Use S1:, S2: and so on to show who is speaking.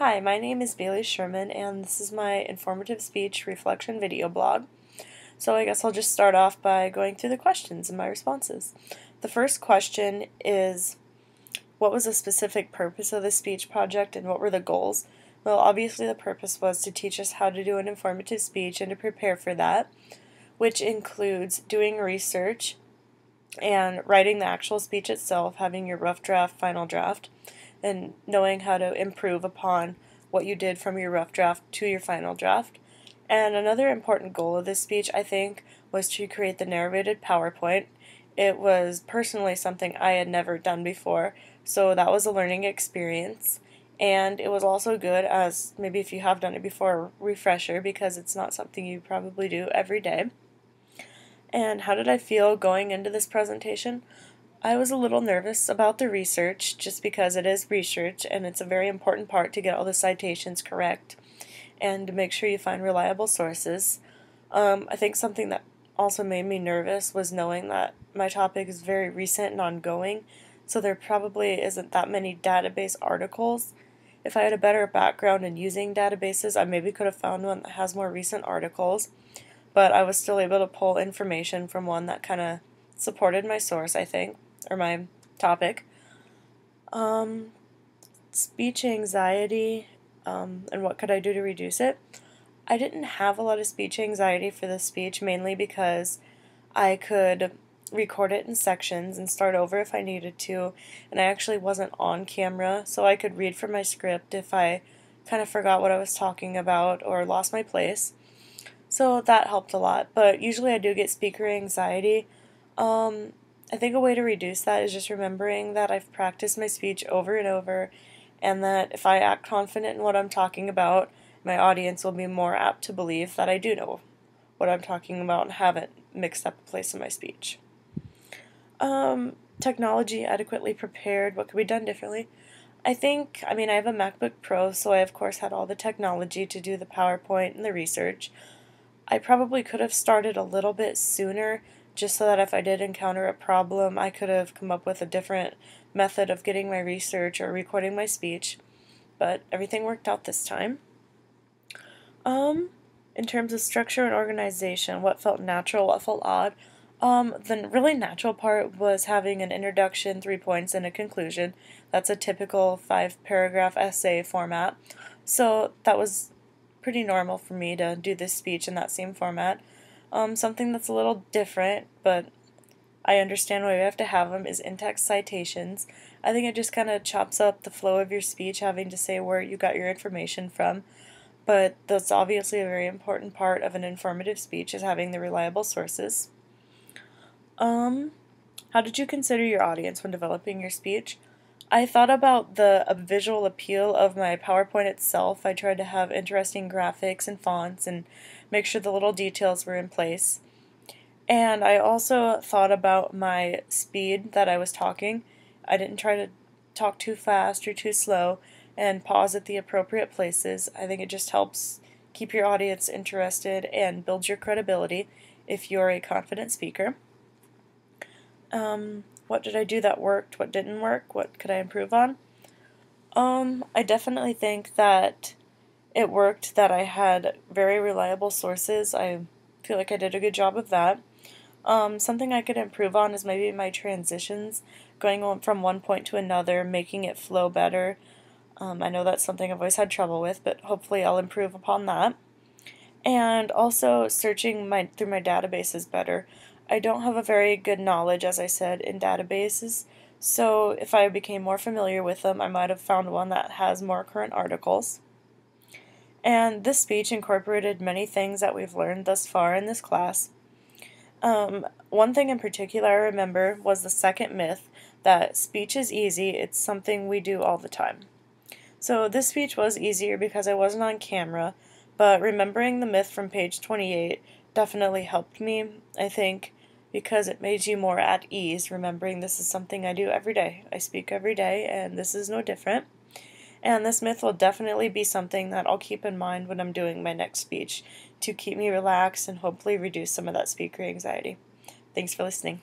S1: Hi, my name is Bailey Sherman, and this is my informative speech reflection video blog. So I guess I'll just start off by going through the questions and my responses. The first question is, what was the specific purpose of the speech project and what were the goals? Well, obviously the purpose was to teach us how to do an informative speech and to prepare for that, which includes doing research and writing the actual speech itself, having your rough draft, final draft, and knowing how to improve upon what you did from your rough draft to your final draft. And another important goal of this speech, I think, was to create the narrated PowerPoint. It was personally something I had never done before, so that was a learning experience. And it was also good as, maybe if you have done it before, a refresher, because it's not something you probably do every day. And how did I feel going into this presentation? I was a little nervous about the research just because it is research and it's a very important part to get all the citations correct and to make sure you find reliable sources. I think something that also made me nervous was knowing that my topic is very recent and ongoing, so there probably isn't that many database articles. If I had a better background in using databases, I maybe could have found one that has more recent articles, but I was still able to pull information from one that kind of supported my source, I think, or my topic. Speech anxiety, and what could I do to reduce it? I didn't have a lot of speech anxiety for this speech, mainly because I could record it in sections and start over if I needed to, and I actually wasn't on camera, so I could read from my script if I kind of forgot what I was talking about or lost my place. So that helped a lot, but usually I do get speaker anxiety. I think a way to reduce that is just remembering that I've practiced my speech over and over, and that if I act confident in what I'm talking about, my audience will be more apt to believe that I do know what I'm talking about and haven't mixed up a place in my speech. Technology adequately prepared. What could be done differently? I have a MacBook Pro, so I of course had all the technology to do the PowerPoint and the research. I probably could have started a little bit sooner, just so that if I did encounter a problem, I could have come up with a different method of getting my research or recording my speech, but everything worked out this time. In terms of structure and organization, what felt natural, what felt odd? The really natural part was having an introduction, 3 points, and a conclusion. That's a typical 5-paragraph essay format, so that was pretty normal for me to do this speech in that same format. Something that's a little different, but I understand why we have to have them, is in-text citations. I think it just kind of chops up the flow of your speech, having to say where you got your information from, but that's obviously a very important part of an informative speech, is having the reliable sources. How did you consider your audience when developing your speech? I thought about the visual appeal of my PowerPoint itself. I tried to have interesting graphics and fonts and make sure the little details were in place. And I also thought about my speed that I was talking. I didn't try to talk too fast or too slow, and pause at the appropriate places. I think it just helps keep your audience interested and builds your credibility if you're a confident speaker. What did I do that worked? What didn't work? What could I improve on? I definitely think that it worked that I had very reliable sources. I feel like I did a good job of that. Something I could improve on is maybe my transitions, going on from one point to another, making it flow better. I know that's something I've always had trouble with, but hopefully I'll improve upon that. And also searching through my databases better. I don't have a very good knowledge, as I said, in databases, so if I became more familiar with them, I might have found one that has more current articles. And this speech incorporated many things that we've learned thus far in this class. One thing in particular I remember was the second myth, that speech is easy, it's something we do all the time. So this speech was easier because I wasn't on camera, but remembering the myth from page 28 definitely helped me, I think, because it made you more at ease, remembering this is something I do every day. I speak every day, and this is no different. And this myth will definitely be something that I'll keep in mind when I'm doing my next speech to keep me relaxed and hopefully reduce some of that speaker anxiety. Thanks for listening.